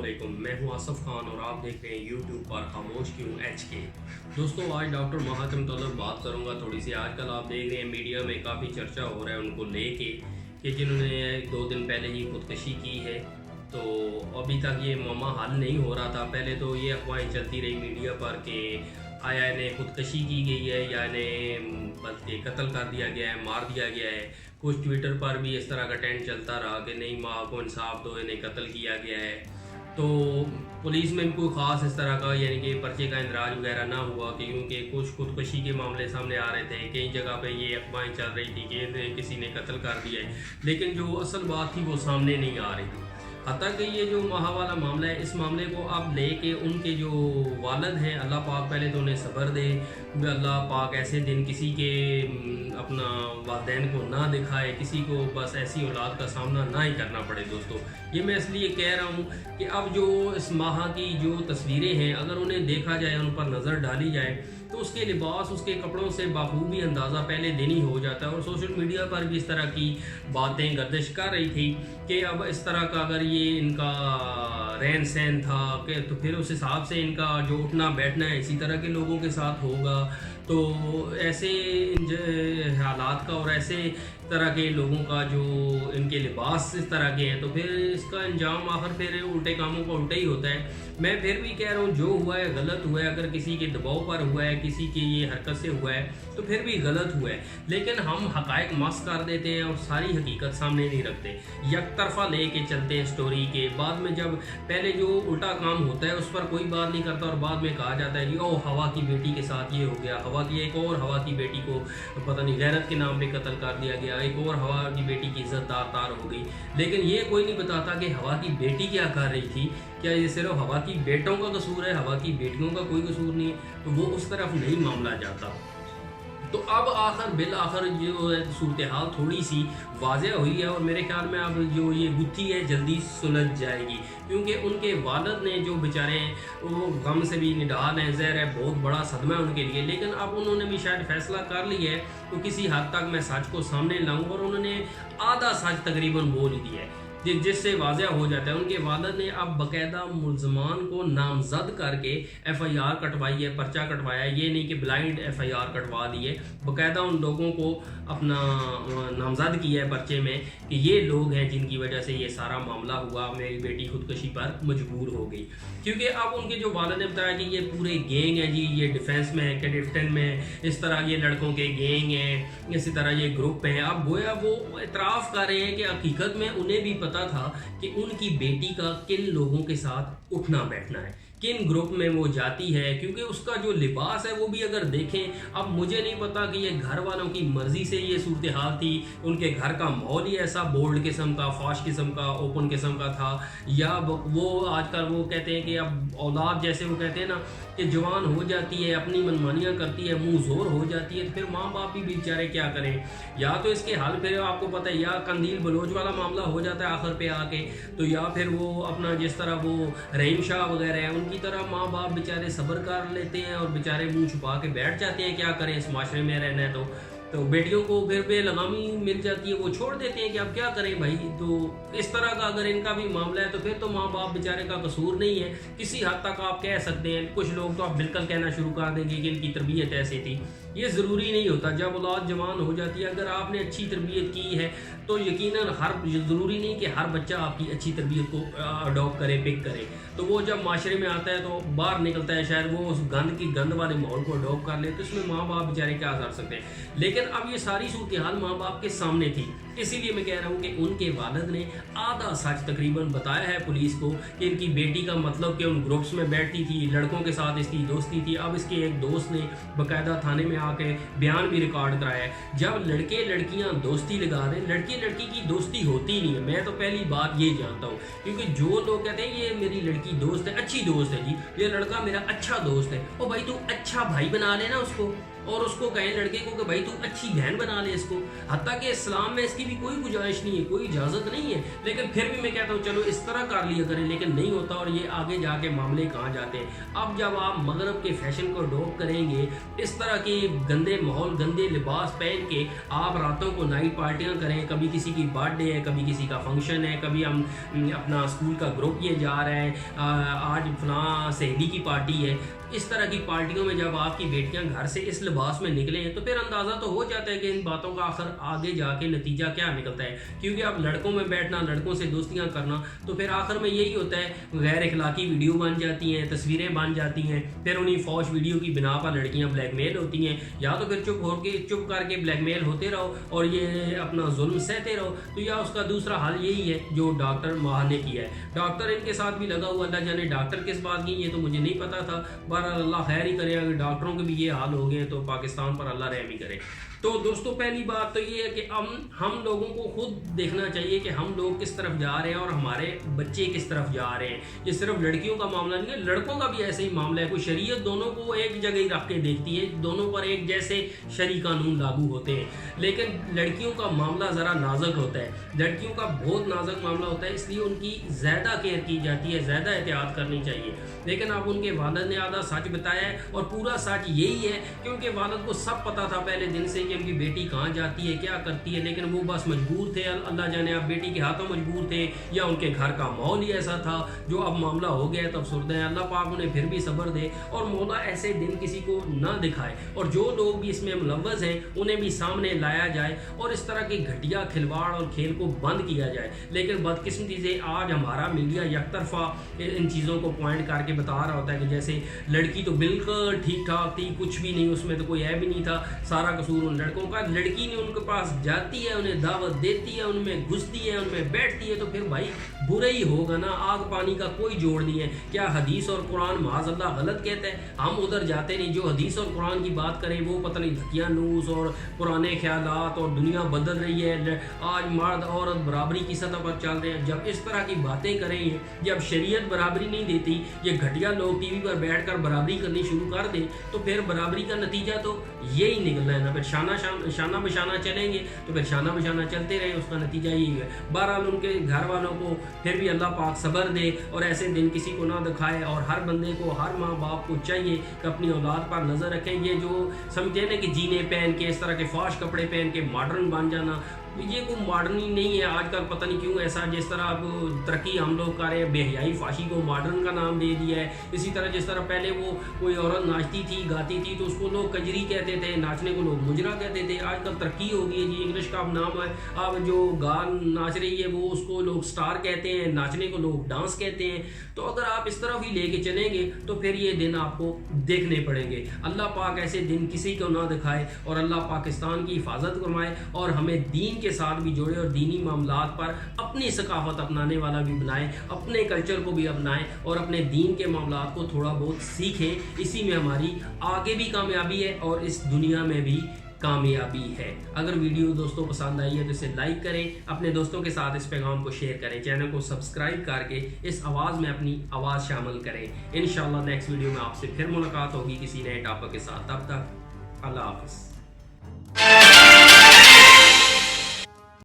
अस्सलामुअलैकुम, मैं हूं आसफ खान और आप देख रहे हैं यूट्यूब पर खामोश क्यों HK। दोस्तों, आज डॉक्टर महातिम तलब बात करूंगा थोड़ी सी। आजकल आप देख रहे हैं मीडिया में काफ़ी चर्चा हो रहा है उनको लेके कि जिन्होंने 2 दिन पहले ही खुदकशी की है। तो अभी तक ये मामला हल नहीं हो रहा था। पहले तो ये अफवाहें चलती रही मीडिया पर कि आया इन्हें खुदकशी की गई है या इन्हें बल्कि कत्ल कर दिया गया है, मार दिया गया है। कुछ ट्विटर पर भी इस तरह का ट्रेंड चलता रहा कि नहीं, माँ को इंसाफ दो, इन्हें कत्ल किया गया है। तो पुलिस में भी कोई ख़ास इस तरह का यानी कि पर्चे का इंदराज वगैरह ना हुआ कि क्योंकि कुछ खुदकशी के मामले सामने आ रहे थे। कई जगह पे ये अफवाहें चल रही थी कि किसी ने कत्ल कर दिया है, लेकिन जो असल बात थी वो सामने नहीं आ रही थी। हत्ता कि ये जो महा वाला मामला है, इस मामले को आप लेके उनके जो वालिद हैं, अल्लाह पाक पहले तो उन्हें सब्र दे, अल्लाह पाक ऐसे दिन किसी के अपना वालिदैन को ना दिखाए, किसी को बस ऐसी औलाद का सामना ना ही करना पड़े। दोस्तों, ये मैं इसलिए कह रहा हूँ कि अब जो इस माह की जो तस्वीरें हैं, अगर उन्हें देखा जाए, उन पर नज़र डाली जाए, तो उसके लिबास, उसके कपड़ों से बाखूबी अंदाज़ा पहले दिन ही हो जाता है। और सोशल मीडिया पर भी इस तरह की बातें गर्दिश कर रही थी कि अब इस तरह का अगर ये इनका रहन सहन था कि तो फिर उस हिसाब से इनका जो उठना बैठना है इसी तरह के लोगों के साथ होगा। तो ऐसे हालात का और ऐसे तरह के लोगों का जो इनके लिबास इस तरह के हैं, तो फिर इसका अंजाम आखिर फिर उल्टे कामों का उल्टा ही होता है। मैं फिर भी कह रहा हूँ, जो हुआ है गलत हुआ है। अगर किसी के दबाव पर हुआ है, किसी की ये हरकत से हुआ है, तो फिर भी गलत हुआ है। लेकिन हम हकायक मस कर देते हैं और सारी हकीकत सामने नहीं रखते, एक तरफा ले के चलते हैं स्टोरी के। बाद में जब पहले जो उल्टा काम होता है उस पर कोई बात नहीं करता और बाद में कहा जाता है कि ओ हवा की बेटी के साथ ये हो गया, हवा की एक और हवा की बेटी को पता नहीं गैरत के नाम पे कत्ल कर दिया गया, एक और हवा की बेटी की इज्जत तार हो गई। लेकिन ये कोई नहीं बताता कि हवा की बेटी क्या कर रही थी। क्या ये सिर्फ हवा की बेटों का कसूर है, हवा की बेटियों का कोई कसूर नहीं है? तो वो उस तरफ नहीं मामला जाता। तो अब आखिर बिल आखिर जो है सूरत हाल थोड़ी सी वाज़ेह हुई है और मेरे ख्याल में अब जो ये गुत्थी है जल्दी सुलझ जाएगी, क्योंकि उनके वालिद ने जो बेचारे वो गम से भी निडाल हैं, ज़हर है, बहुत बड़ा सदमा है उनके लिए। लेकिन अब उन्होंने भी शायद फैसला कर लिया है तो किसी हद तक मैं सच को सामने लाऊं, और उन्होंने आधा सच तकरीबन बोल ही दिया है जिससे वाज़ेह हो जाता है। उनके वालिद ने अब बाकायदा मुल्ज़मान को नामजद करके FIR कटवाई है, पर्चा कटवाया है। ये नहीं कि ब्लाइंड FIR कटवा दी है, बाकायदा उन लोगों को अपना नामजद किया है पर्चे में कि ये लोग हैं जिनकी वजह से ये सारा मामला हुआ, मेरी बेटी खुदकशी पर मजबूर हो गई। क्योंकि अब उनके जो वालिद ने बताया कि ये पूरे गैंग है जी, ये डिफेंस में है, कैडेटन में, इस तरह ये लड़कों के गैंग हैं, इसी तरह ये ग्रुप हैं। अब गोया वो इतराफ़ कर रहे हैं कि हकीकत में उन्हें भी पता था कि उनकी बेटी का किन लोगों के साथ उठना बैठना है, किन ग्रुप में वो जाती है। क्योंकि उसका जो लिबास है वो भी अगर देखें, अब मुझे नहीं पता कि ये घर वालों की मर्जी से ये सूरत हाल थी, उनके घर का माहौल ही ऐसा बोल्ड किस्म का, फाश किस्म का, ओपन किस्म का था, या वो आजकल वो कहते हैं कि अब औलाद जैसे वो कहते हैं ना कि जवान हो जाती है, अपनी मनमानियाँ करती है, मुंह जोर हो जाती है, तो फिर माँ बाप भी बेचारे क्या करें। या तो इसके हल फिर आपको पता है, या कंदील बलोच वाला मामला हो जाता है आखिर पे आके, तो या फिर वो अपना जिस तरह वो रहीम शाह वगैरह है उनकी तरह माँ बाप बेचारे सब्र कर लेते हैं और बेचारे मुंह छुपा के बैठ जाते हैं। क्या करें, इस माशरे में रहना है तो बेटियों को फिर बेलगामी मिल जाती है, वो छोड़ देते हैं कि अब क्या करें भाई। तो इस तरह का अगर इनका भी मामला है तो फिर तो माँ बाप बेचारे का कसूर नहीं है। किसी हद तक आप कह सकते हैं, कुछ लोग तो आप बिल्कुल कहना शुरू कर देंगे कि इनकी तरबियत ऐसी थी। ये ज़रूरी नहीं होता। जब औलाद जवान हो जाती है, अगर आपने अच्छी तरबियत की है तो यकीनन ज़रूरी नहीं कि हर बच्चा आपकी अच्छी तरबियत को अडॉप्ट करे, पिक करे। तो वो जब माशरे में आता है तो बाहर निकलता है, शायद वो उस गंद वाले माहौल को अडॉप्ट कर ले, तो इसमें माँ बाप बेचारे क्या कर सकते हैं। लेकिन अब ये सारी सूरत हाल माँ बाप के सामने थी, इसीलिए मैं कह रहा हूँ कि उनके वालिद ने आधा सच तकरीबन बताया है पुलिस को कि इनकी बेटी का मतलब कि उन ग्रुप्स में बैठती थी, लड़कों के साथ इसकी दोस्ती थी। अब इसके एक दोस्त ने बाकायदा थाने में आके बयान भी रिकॉर्ड कराया है। जब लड़के लड़कियां दोस्ती लगा रहे, लड़की लड़की की दोस्ती होती नहीं है। मैं तो पहली बात ये जानता हूँ, क्योंकि जो लोग कहते हैं ये मेरी लड़की दोस्त है, अच्छी दोस्त है जी, ये लड़का मेरा अच्छा दोस्त है, ओ भाई तू अच्छा भाई बना लेना उसको, اور اس کو کہیں لڑکے کو کہ بھائی تو اچھی بہن بنا لے اس کو، حتیٰ کہ اسلام میں اس کی بھی کوئی گنجائش نہیں ہے، کوئی اجازت نہیں ہے، لیکن پھر بھی میں کہتا ہوں چلو اس طرح کر لیا کریں، لیکن نہیں ہوتا اور یہ آگے جا کے معاملے کہاں جاتے ہیں۔ اب جب آپ مغرب کے فیشن کو اڈاپٹ کریں گے، اس طرح کے گندے ماحول گندے لباس پہن کے آپ راتوں کو نائٹ پارٹیاں کریں، کبھی کسی کی برتھ ڈے ہے، کبھی کسی کا فنکشن ہے، کبھی ہم اپنا اسکول کا گروپ یہ جا رہے ہیں، آج فلاں سہیلی کی پارٹی ہے، اس طرح کی پارٹیوں میں جب آپ کی بیٹیاں گھر سے اس لباس میں نکلیں ہیں تو پھر اندازہ تو ہو جاتا ہے کہ ان باتوں کا آخر آگے جا کے نتیجہ کیا نکلتا ہے، کیونکہ اب لڑکوں میں بیٹھنا، لڑکوں سے دوستیاں کرنا، تو پھر آخر میں یہی ہوتا ہے، غیر اخلاقی ویڈیو بن جاتی ہیں، تصویریں بن جاتی ہیں، پھر انہیں فوش ویڈیو کی بنا پر لڑکیاں بلیک میل ہوتی ہیں، یا تو پھر چپ کر کے بلیک میل ہوتے رہو اور یہ اپنا ظلم سہتے رہو، تو یا اس کا دوسرا حل یہی ہے جو ڈاکٹر ماہر نے کیا ہے۔ ڈاکٹر ان کے ساتھ بھی لگا ہوا، اللہ جانے ڈاکٹر کس بات کی، یہ تو مجھے نہیں پتا تھا، اللہ خیر ہی کرے، اگر ڈاکٹروں کے بھی یہ حال ہو گئے تو پاکستان پر اللہ رحم ہی کرے۔ تو دوستو پہلی بات تو یہ ہے کہ ہم لوگوں کو خود دیکھنا چاہیے کہ ہم لوگ کس طرف جا رہے ہیں اور ہمارے بچے کس طرف جا رہے ہیں۔ یہ صرف لڑکیوں کا معاملہ نہیں ہے، لڑکوں کا بھی ایسے ہی معاملہ ہے، کوئی شریعت دونوں کو ایک جگہ ہی رکھ کے دیکھتی ہے، دونوں پر ایک جیسے شرعی قانون لاگو ہوتے ہیں، لیکن لڑکیوں کا معاملہ ذرا نازک ہوتا ہے، لڑکیوں کا بہت نازک معاملہ ہوتا ہے، اس لیے ان کی زیادہ کیئر کی جاتی ہے، زیادہ احتیاط کرنی چاہیے۔ لیکن اب ان کے والد نے آدھا سچ بتایا ہے، اور پورا سچ یہی ہے کہ ان کے والد کو سب پتا تھا پہلے دن سے کہ ان کی بیٹی کہاں جاتی ہے، کیا کرتی ہے، لیکن وہ بس مجبور تھے، اللہ جانے اب بیٹی کے ہاتھوں مجبور تھے، یا ان کے گھر کا ماحول ہی ایسا تھا، جو اب معاملہ ہو گیا تو افسردہ ہے، اللہ پاک انہیں پھر بھی صبر دے اور مولا ایسے دن کسی کو نہ دکھائے، اور جو لوگ بھی اس میں ملوث ہیں انہیں بھی سامنے لایا جائے اور اس طرح کے گھٹیا کھلواڑ اور کھیل کو بند کیا جائے۔ لیکن بدقسمتی سے آج ہمارا میڈیا یک طرفہ ان چیزوں کو پوائنٹ کر کے بتا رہا ہوتا ہے کہ جیسے لڑکی تو بالکل ٹھیک ٹھاک تھی، کچھ بھی نہیں، اس میں تو کوئی عیب ہی نہیں تھا، سارا قصور ان لڑکوں کا، لڑکی نے ان کے پاس جاتی ہے، انہیں دعوت دیتی ہے، ان میں گھستی ہے، ان میں بیٹھتی ہے، تو پھر بھائی برا ہی ہوگا نا، آگ پانی کا کوئی جوڑ نہیں ہے۔ کیا حدیث اور قرآن معاذ اللہ غلط کہتا ہے؟ ہم ادھر جاتے نہیں، جو حدیث اور قرآن کی بات کریں وہ پتہ نہیں دھکیاں نوس اور پرانے خیالات اور دنیا بدل رہی ہے، آج مرد عورت برابری کی سطح پر چل رہے ہیں، جب اس طرح کی باتیں کریں، جب شریعت برابری نہیں دیتی، یہ گھٹیا لوگ ٹی وی پر بیٹھ کر برابری کرنی شروع کر دیں، تو پھر برابری کا نتیجہ تو یہی نکلنا ہے نا، پھر شانہ بشانہ چلیں گے تو پھر شانہ بشانہ چلتے رہے، اس کا نتیجہ یہی ہے۔ بہرحال ان کے گھر والوں کو پھر بھی اللہ پاک صبر دے اور ایسے دن کسی کو نہ دکھائے، اور ہر بندے کو، ہر ماں باپ کو چاہیے کہ اپنی اولاد پر نظر رکھیں۔ یہ جو سمجھتے ہیں نا کہ جینے پہن کے اس طرح کے فاش کپڑے پہن کے ماڈرن بن جانا، یہ کوئی ماڈرن ہی نہیں ہے آج کل، پتہ نہیں کیوں ایسا، جس طرح اب ترقی ہم لوگ کر رہے ہیں، بے حیائی فاشی کو ماڈرن کا نام دے دیا ہے۔ اسی طرح جس طرح پہلے وہ کوئی عورت ناچتی تھی، گاتی تھی تو اس کو لوگ کجری کہتے تھے، ناچنے کو لوگ مجرا کہتے تھے، آج کل ترقی ہو گئی ہے جی، انگلش کا اب نام ہے، اب جو ناچ رہی ہے وہ اس کو لوگ سٹار کہتے ہیں، ناچنے کو لوگ ڈانس کہتے ہیں۔ تو اگر آپ اس طرف ہی لے کے چلیں گے تو پھر یہ دن آپ کو دیکھنے پڑیں گے۔ اللہ پاک ایسے دن کسی کو نہ دکھائے، اور اللہ پاکستان کی حفاظت فرمائے اور ہمیں دین کے ساتھ بھی جوڑے، اور دینی معاملات پر اپنی ثقافت اپنانے والا بھی بنائے، اپنے کلچر کو بھی اپنائیں اور اپنے دین کے معاملات کو تھوڑا بہت سیکھیں، اسی میں ہماری آگے بھی کامیابی ہے اور اس دنیا میں بھی کامیابی ہے۔ اگر ویڈیو دوستوں پسند آئی ہے تو اسے لائک کریں، اپنے دوستوں کے ساتھ اس پیغام کو شیئر کریں، چینل کو سبسکرائب کر کے اس آواز میں اپنی آواز شامل کریں۔ انشاءاللہ نیکسٹ ویڈیو میں آپ سے پھر ملاقات ہوگی کسی نئے ٹاپک کے ساتھ، تب تک اللہ حافظ۔